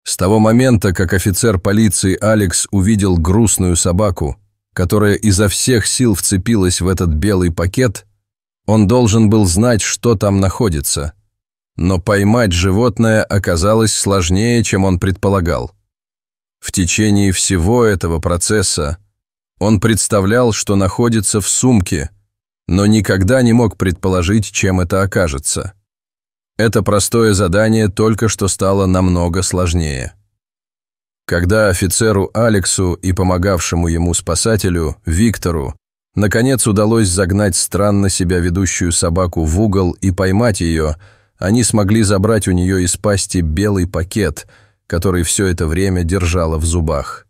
С того момента, как офицер полиции Алекс увидел грустную собаку, которая изо всех сил вцепилась в этот белый пакет, он должен был знать, что там находится. Но поймать животное оказалось сложнее, чем он предполагал. В течение всего этого процесса он представлял, что находится в сумке, но никогда не мог предположить, чем это окажется. Это простое задание только что стало намного сложнее. Когда офицеру Алексу и помогавшему ему спасателю Виктору наконец удалось загнать странно себя ведущую собаку в угол и поймать ее, они смогли забрать у нее из пасти белый пакет, который все это время держала в зубах.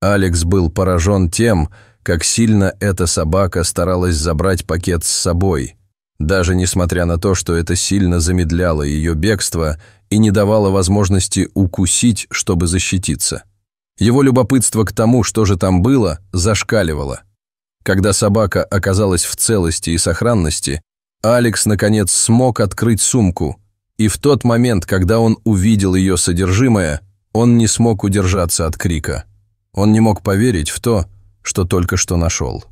Алекс был поражен тем, как сильно эта собака старалась забрать пакет с собой, даже несмотря на то, что это сильно замедляло ее бегство и не давало возможности укусить, чтобы защититься. Его любопытство к тому, что же там было, зашкаливало. Когда собака оказалась в целости и сохранности, Алекс, наконец, смог открыть сумку, и в тот момент, когда он увидел ее содержимое, он не смог удержаться от крика. Он не мог поверить в то, что только что нашел.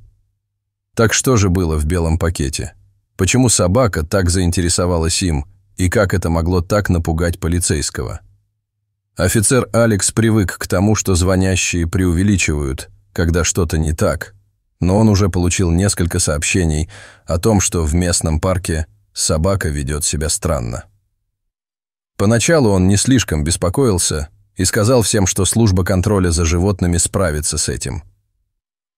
Так что же было в белом пакете? Почему собака так заинтересовалась им, и как это могло так напугать полицейского? Офицер Алекс привык к тому, что звонящие преувеличивают, когда что-то не так, но он уже получил несколько сообщений о том, что в местном парке собака ведет себя странно. Поначалу он не слишком беспокоился и сказал всем, что служба контроля за животными справится с этим.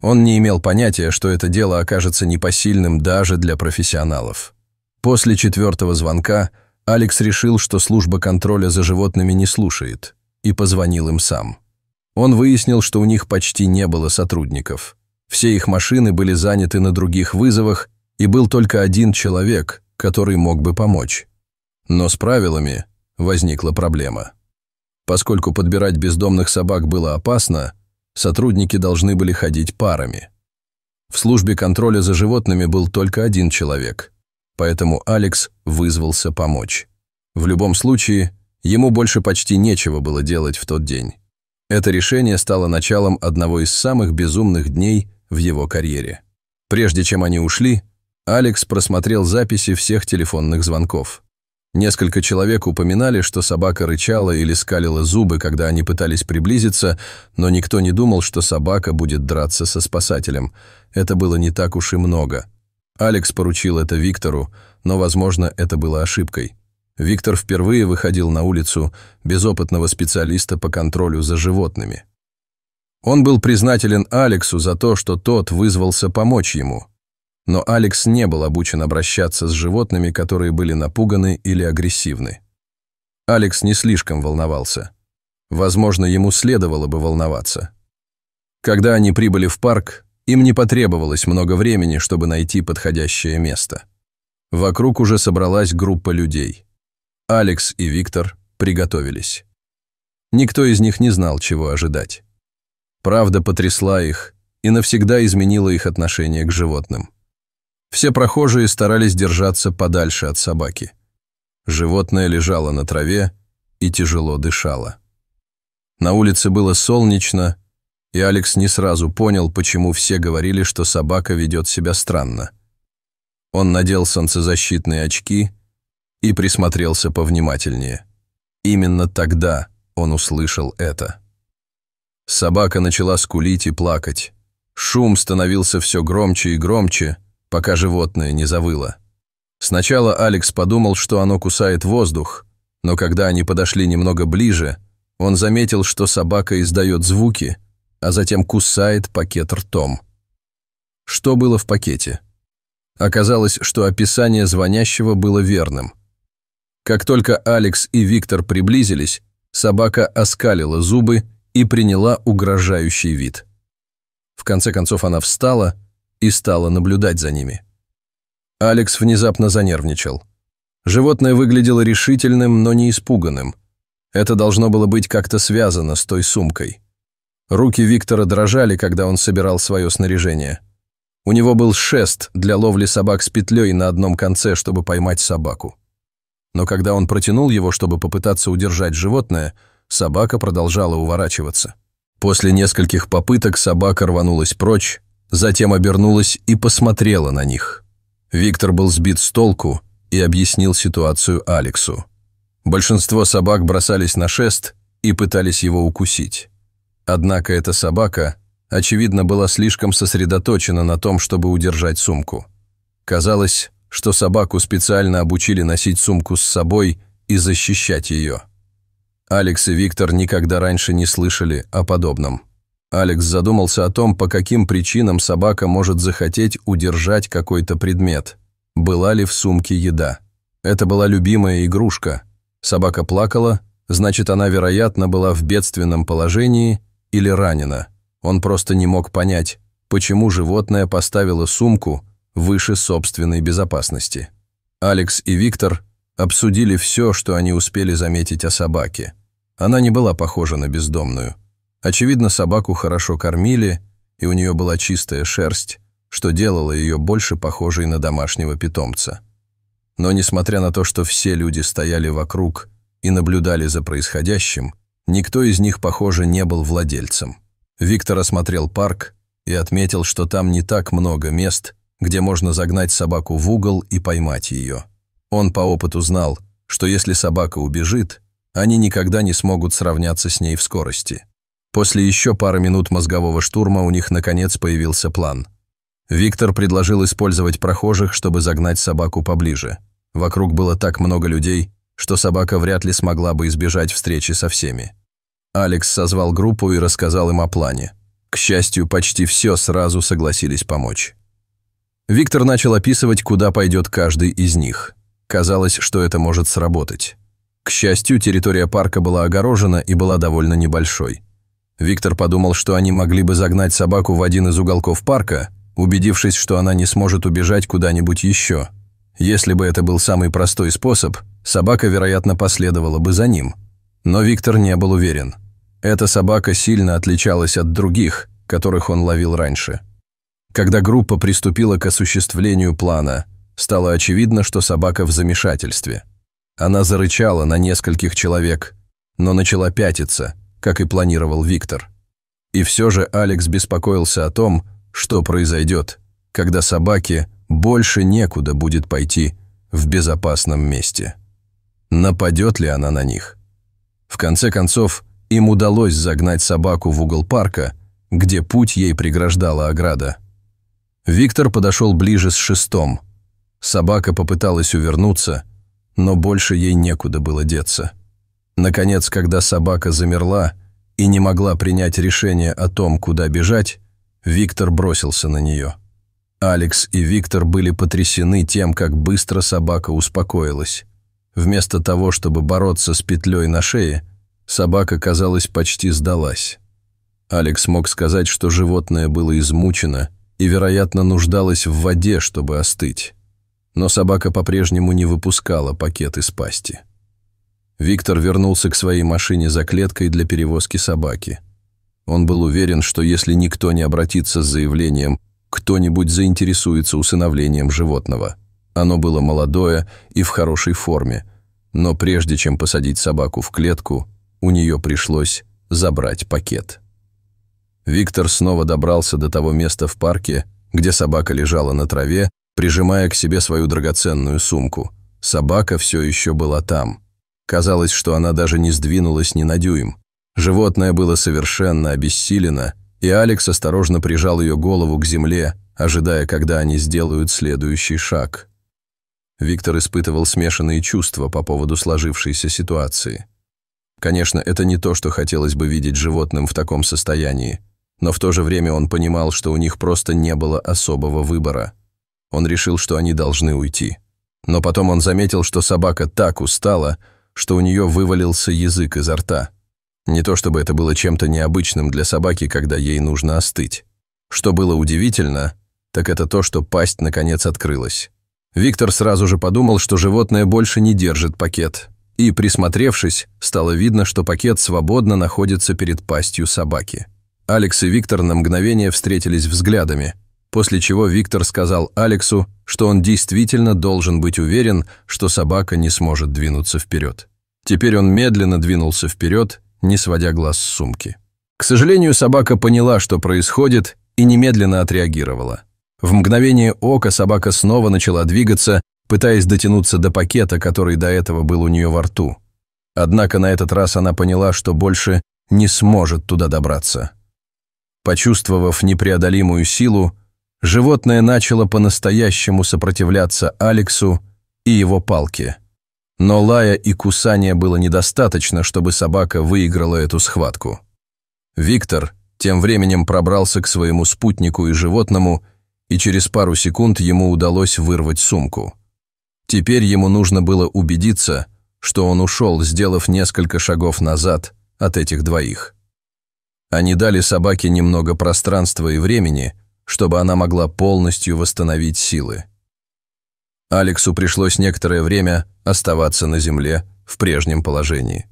Он не имел понятия, что это дело окажется непосильным даже для профессионалов. После 4-го звонка Алекс решил, что служба контроля за животными не слушает, и позвонил им сам. Он выяснил, что у них почти не было сотрудников. Все их машины были заняты на других вызовах, и был только один человек, который мог бы помочь. Но с правилами возникла проблема. Поскольку подбирать бездомных собак было опасно, сотрудники должны были ходить парами. В службе контроля за животными был только один человек, поэтому Алекс вызвался помочь. В любом случае, ему больше почти нечего было делать в тот день. Это решение стало началом одного из самых безумных дней в его карьере. Прежде чем они ушли, Алекс просмотрел записи всех телефонных звонков. Несколько человек упоминали, что собака рычала или скалила зубы, когда они пытались приблизиться, но никто не думал, что собака будет драться со спасателем. Это было не так уж и много. Алекс поручил это Виктору, но, возможно, это было ошибкой. Виктор впервые выходил на улицу без опытного специалиста по контролю за животными. Он был признателен Алексу за то, что тот вызвался помочь ему. Но Алекс не был обучен обращаться с животными, которые были напуганы или агрессивны. Алекс не слишком волновался. Возможно, ему следовало бы волноваться. Когда они прибыли в парк, им не потребовалось много времени, чтобы найти подходящее место. Вокруг уже собралась группа людей. Алекс и Виктор приготовились. Никто из них не знал, чего ожидать. Правда потрясла их и навсегда изменила их отношение к животным. Все прохожие старались держаться подальше от собаки. Животное лежало на траве и тяжело дышало. На улице было солнечно, и Алекс не сразу понял, почему все говорили, что собака ведет себя странно. Он надел солнцезащитные очки и присмотрелся повнимательнее. Именно тогда он услышал это. Собака начала скулить и плакать. Шум становился все громче и громче, пока животное не завыло. Сначала Алекс подумал, что оно кусает воздух, но когда они подошли немного ближе, он заметил, что собака издает звуки, а затем кусает пакет ртом. Что было в пакете? Оказалось, что описание звонящего было верным. Как только Алекс и Виктор приблизились, собака оскалила зубы и приняла угрожающий вид. В конце концов она встала и стала наблюдать за ними. Алекс внезапно занервничал. Животное выглядело решительным, но не испуганным. Это должно было быть как-то связано с той сумкой. Руки Виктора дрожали, когда он собирал свое снаряжение. У него был шест для ловли собак с петлей на одном конце, чтобы поймать собаку. Но когда он протянул его, чтобы попытаться удержать животное, собака продолжала уворачиваться. После нескольких попыток собака рванулась прочь, затем обернулась и посмотрела на них. Виктор был сбит с толку и объяснил ситуацию Алексу. Большинство собак бросались на шест и пытались его укусить. Однако эта собака, очевидно, была слишком сосредоточена на том, чтобы удержать сумку. Казалось, что собаку специально обучили носить сумку с собой и защищать ее. Алекс и Виктор никогда раньше не слышали о подобном. Алекс задумался о том, по каким причинам собака может захотеть удержать какой-то предмет. Была ли в сумке еда? Это была любимая игрушка. Собака плакала, значит, она, вероятно, была в бедственном положении или ранена. Он просто не мог понять, почему животное поставило сумку выше собственной безопасности. Алекс и Виктор обсудили все, что они успели заметить о собаке. Она не была похожа на бездомную. Очевидно, собаку хорошо кормили, и у нее была чистая шерсть, что делало ее больше похожей на домашнего питомца. Но несмотря на то, что все люди стояли вокруг и наблюдали за происходящим, никто из них, похоже, не был владельцем. Виктор осмотрел парк и отметил, что там не так много мест, где можно загнать собаку в угол и поймать ее. Он по опыту знал, что если собака убежит, они никогда не смогут сравняться с ней в скорости. После еще пары минут мозгового штурма у них наконец появился план. Виктор предложил использовать прохожих, чтобы загнать собаку поближе. Вокруг было так много людей, что собака вряд ли смогла бы избежать встречи со всеми. Алекс созвал группу и рассказал им о плане. К счастью, почти все сразу согласились помочь. Виктор начал описывать, куда пойдет каждый из них. Казалось, что это может сработать. К счастью, территория парка была огорожена и была довольно небольшой. Виктор подумал, что они могли бы загнать собаку в один из уголков парка, убедившись, что она не сможет убежать куда-нибудь еще. Если бы это был самый простой способ, собака, вероятно, последовала бы за ним. Но Виктор не был уверен. Эта собака сильно отличалась от других, которых он ловил раньше. Когда группа приступила к осуществлению плана, стало очевидно, что собака в замешательстве. Она зарычала на нескольких человек, но начала пятиться, как и планировал Виктор. И все же Алекс беспокоился о том, что произойдет, когда собаке больше некуда будет пойти в безопасном месте. Нападет ли она на них? В конце концов, им удалось загнать собаку в угол парка, где путь ей преграждала ограда. Виктор подошел ближе с шестом. Собака попыталась увернуться, но больше ей некуда было деться. Наконец, когда собака замерла и не могла принять решение о том, куда бежать, Виктор бросился на нее. Алекс и Виктор были потрясены тем, как быстро собака успокоилась. Вместо того, чтобы бороться с петлей на шее, собака, казалось, почти сдалась. Алекс мог сказать, что животное было измучено и, вероятно, нуждалось в воде, чтобы остыть. Но собака по-прежнему не выпускала пакет из пасти. Виктор вернулся к своей машине за клеткой для перевозки собаки. Он был уверен, что если никто не обратится с заявлением, кто-нибудь заинтересуется усыновлением животного. Оно было молодое и в хорошей форме, но прежде чем посадить собаку в клетку, у нее пришлось забрать пакет. Виктор снова добрался до того места в парке, где собака лежала на траве, прижимая к себе свою драгоценную сумку. Собака все еще была там. Казалось, что она даже не сдвинулась ни на дюйм. Животное было совершенно обессилено, и Алекс осторожно прижал ее голову к земле, ожидая, когда они сделают следующий шаг. Виктор испытывал смешанные чувства по поводу сложившейся ситуации. Конечно, это не то, что хотелось бы видеть животным в таком состоянии, но в то же время он понимал, что у них просто не было особого выбора. Он решил, что они должны уйти. Но потом он заметил, что собака так устала, что у нее вывалился язык изо рта. Не то чтобы это было чем-то необычным для собаки, когда ей нужно остыть. Что было удивительно, так это то, что пасть наконец открылась. Виктор сразу же подумал, что животное больше не держит пакет. И, присмотревшись, стало видно, что пакет свободно находится перед пастью собаки. Алекс и Виктор на мгновение встретились взглядами, после чего Виктор сказал Алексу, что он действительно должен быть уверен, что собака не сможет двинуться вперед. Теперь он медленно двинулся вперед, не сводя глаз с сумки. К сожалению, собака поняла, что происходит, и немедленно отреагировала. В мгновение ока собака снова начала двигаться, пытаясь дотянуться до пакета, который до этого был у нее во рту. Однако на этот раз она поняла, что больше не сможет туда добраться. Почувствовав непреодолимую силу, животное начало по-настоящему сопротивляться Алексу и его палке. Но лая и кусания было недостаточно, чтобы собака выиграла эту схватку. Виктор тем временем пробрался к своему спутнику и животному, и через пару секунд ему удалось вырвать сумку. Теперь ему нужно было убедиться, что он ушел, сделав несколько шагов назад от этих двоих. Они дали собаке немного пространства и времени, чтобы она могла полностью восстановить силы. Алексу пришлось некоторое время оставаться на земле в прежнем положении.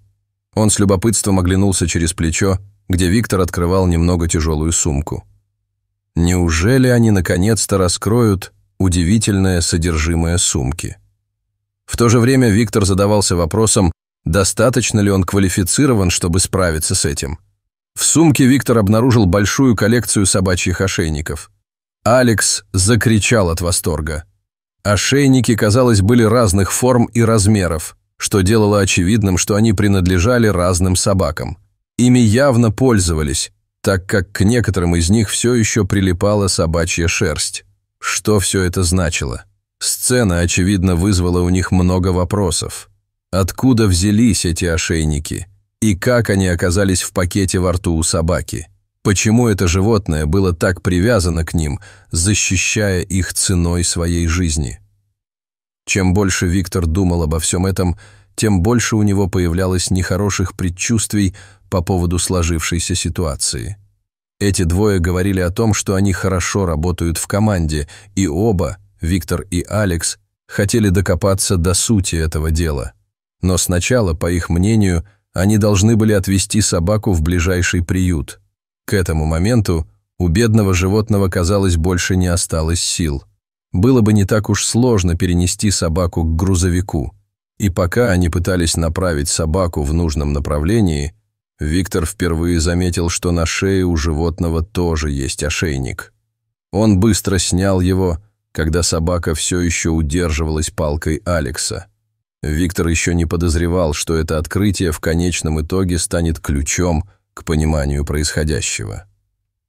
Он с любопытством оглянулся через плечо, где Виктор открывал немного тяжелую сумку. Неужели они наконец-то раскроют удивительное содержимое сумки? В то же время Виктор задавался вопросом, достаточно ли он квалифицирован, чтобы справиться с этим. В сумке Виктор обнаружил большую коллекцию собачьих ошейников. Алекс закричал от восторга. Ошейники, казалось, были разных форм и размеров, что делало очевидным, что они принадлежали разным собакам. Ими явно пользовались, так как к некоторым из них все еще прилипала собачья шерсть. Что все это значило? Сцена, очевидно, вызвала у них много вопросов. Откуда взялись эти ошейники? И как они оказались в пакете во рту у собаки? Почему это животное было так привязано к ним, защищая их ценой своей жизни? Чем больше Виктор думал обо всем этом, тем больше у него появлялось нехороших предчувствий по поводу сложившейся ситуации. Эти двое говорили о том, что они хорошо работают в команде, и оба, Виктор и Алекс, хотели докопаться до сути этого дела. Но сначала, по их мнению, они должны были отвезти собаку в ближайший приют. К этому моменту у бедного животного, казалось, больше не осталось сил. Было бы не так уж сложно перенести собаку к грузовику. И пока они пытались направить собаку в нужном направлении, Виктор впервые заметил, что на шее у животного тоже есть ошейник. Он быстро снял его, когда собака все еще удерживалась палкой Алекса. Виктор еще не подозревал, что это открытие в конечном итоге станет ключом к пониманию происходящего.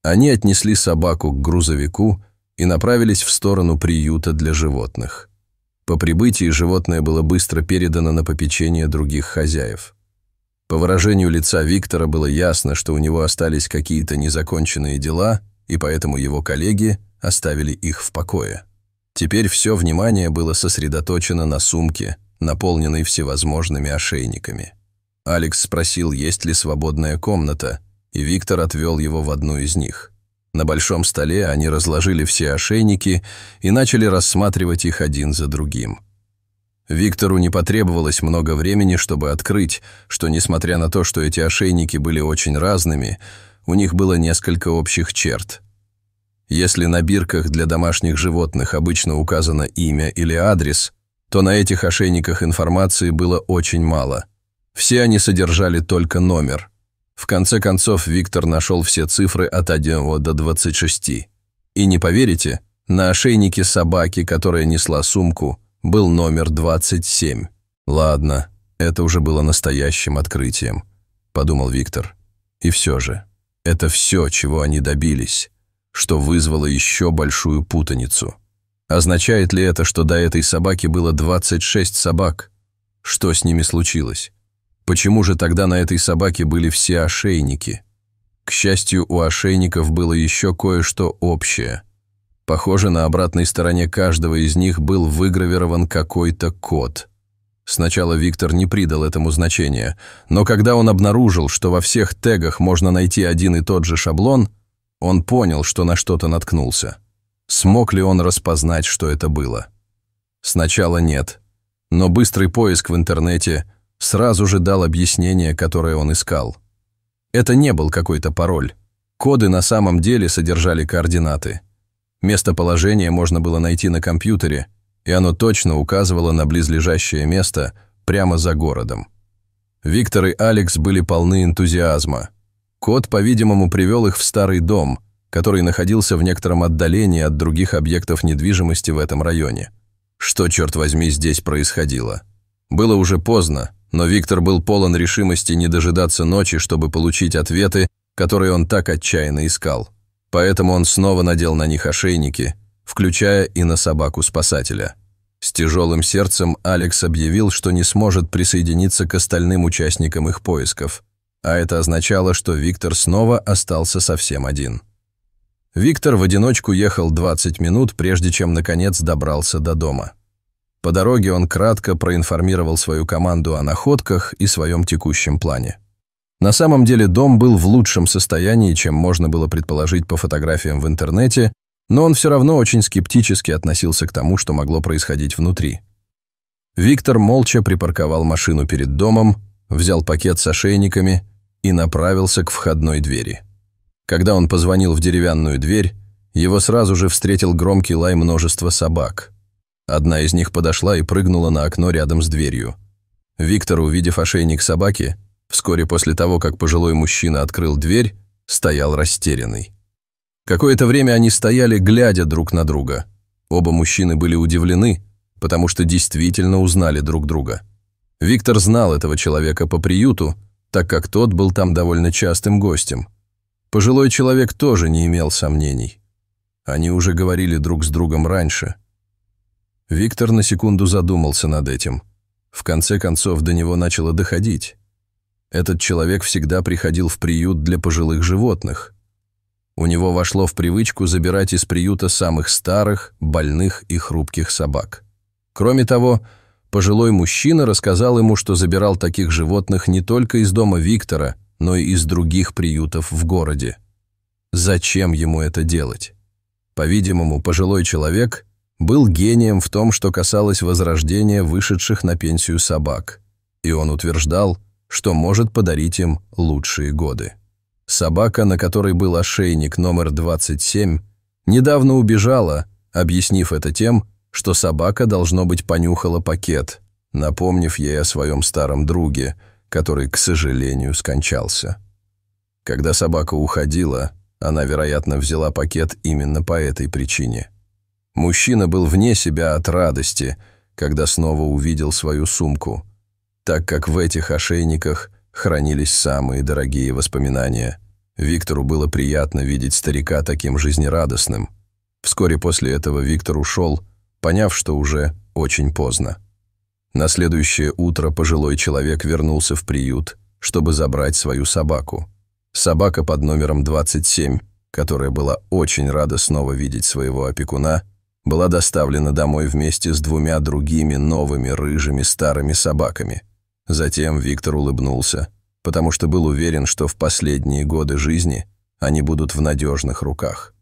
Они отнесли собаку к грузовику и направились в сторону приюта для животных. По прибытии животное было быстро передано на попечение других хозяев. По выражению лица Виктора было ясно, что у него остались какие-то незаконченные дела, и поэтому его коллеги оставили их в покое. Теперь все внимание было сосредоточено на сумке, наполненной всевозможными ошейниками. Алекс спросил, есть ли свободная комната, и Виктор отвел его в одну из них. На большом столе они разложили все ошейники и начали рассматривать их один за другим. Виктору не потребовалось много времени, чтобы открыть, что, несмотря на то, что эти ошейники были очень разными, у них было несколько общих черт. Если на бирках для домашних животных обычно указано имя или адрес, то на этих ошейниках информации было очень мало. Все они содержали только номер. В конце концов, Виктор нашел все цифры от 1 до 26. И не поверите, на ошейнике собаки, которая несла сумку, был номер 27. «Ладно, это уже было настоящим открытием», — подумал Виктор. И все же, это все, чего они добились, что вызвало еще большую путаницу. Означает ли это, что до этой собаки было 26 собак? Что с ними случилось? Почему же тогда на этой собаке были все ошейники? К счастью, у ошейников было еще кое-что общее. Похоже, на обратной стороне каждого из них был выгравирован какой-то код. Сначала Виктор не придал этому значения, но когда он обнаружил, что во всех тегах можно найти один и тот же шаблон, он понял, что на что-то наткнулся. Смог ли он распознать, что это было? Сначала нет, но быстрый поиск в интернете сразу же дал объяснение, которое он искал. Это не был какой-то пароль. Коды на самом деле содержали координаты. Местоположение можно было найти на компьютере, и оно точно указывало на близлежащее место прямо за городом. Виктор и Алекс были полны энтузиазма. Кот, по-видимому, привел их в старый дом, который находился в некотором отдалении от других объектов недвижимости в этом районе. Что, черт возьми, здесь происходило? Было уже поздно, но Виктор был полон решимости не дожидаться ночи, чтобы получить ответы, которые он так отчаянно искал. Поэтому он снова надел на них ошейники, включая и на собаку-спасателя. С тяжелым сердцем Алекс объявил, что не сможет присоединиться к остальным участникам их поисков, а это означало, что Виктор снова остался совсем один. Виктор в одиночку ехал 20 минут, прежде чем наконец добрался до дома. По дороге он кратко проинформировал свою команду о находках и своем текущем плане. На самом деле дом был в лучшем состоянии, чем можно было предположить по фотографиям в интернете, но он все равно очень скептически относился к тому, что могло происходить внутри. Виктор молча припарковал машину перед домом, взял пакет с ошейниками и направился к входной двери. Когда он позвонил в деревянную дверь, его сразу же встретил громкий лай множества собак. Одна из них подошла и прыгнула на окно рядом с дверью. Виктор, увидев ошейник собаки, вскоре после того, как пожилой мужчина открыл дверь, стоял растерянный. Какое-то время они стояли, глядя друг на друга. Оба мужчины были удивлены, потому что действительно узнали друг друга. Виктор знал этого человека по приюту, так как тот был там довольно частым гостем. Пожилой человек тоже не имел сомнений. Они уже говорили друг с другом раньше. Виктор на секунду задумался над этим. В конце концов, до него начало доходить. Этот человек всегда приходил в приют для пожилых животных. У него вошло в привычку забирать из приюта самых старых, больных и хрупких собак. Кроме того, пожилой мужчина рассказал ему, что забирал таких животных не только из дома Виктора, но и из других приютов в городе. Зачем ему это делать? По-видимому, пожилой человек был гением в том, что касалось возрождения вышедших на пенсию собак, и он утверждал, что может подарить им лучшие годы. Собака, на которой был ошейник номер 27, недавно убежала, объяснив это тем, что собака, должно быть, понюхала пакет, напомнив ей о своем старом друге, который, к сожалению, скончался. Когда собака уходила, она, вероятно, взяла пакет именно по этой причине. Мужчина был вне себя от радости, когда снова увидел свою сумку, так как в этих ошейниках хранились самые дорогие воспоминания. Виктору было приятно видеть старика таким жизнерадостным. Вскоре после этого Виктор ушел, поняв, что уже очень поздно. На следующее утро пожилой человек вернулся в приют, чтобы забрать свою собаку. Собака под номером 27, которая была очень рада снова видеть своего опекуна, была доставлена домой вместе с 2 другими новыми рыжими старыми собаками. Затем Виктор улыбнулся, потому что был уверен, что в последние годы жизни они будут в надежных руках.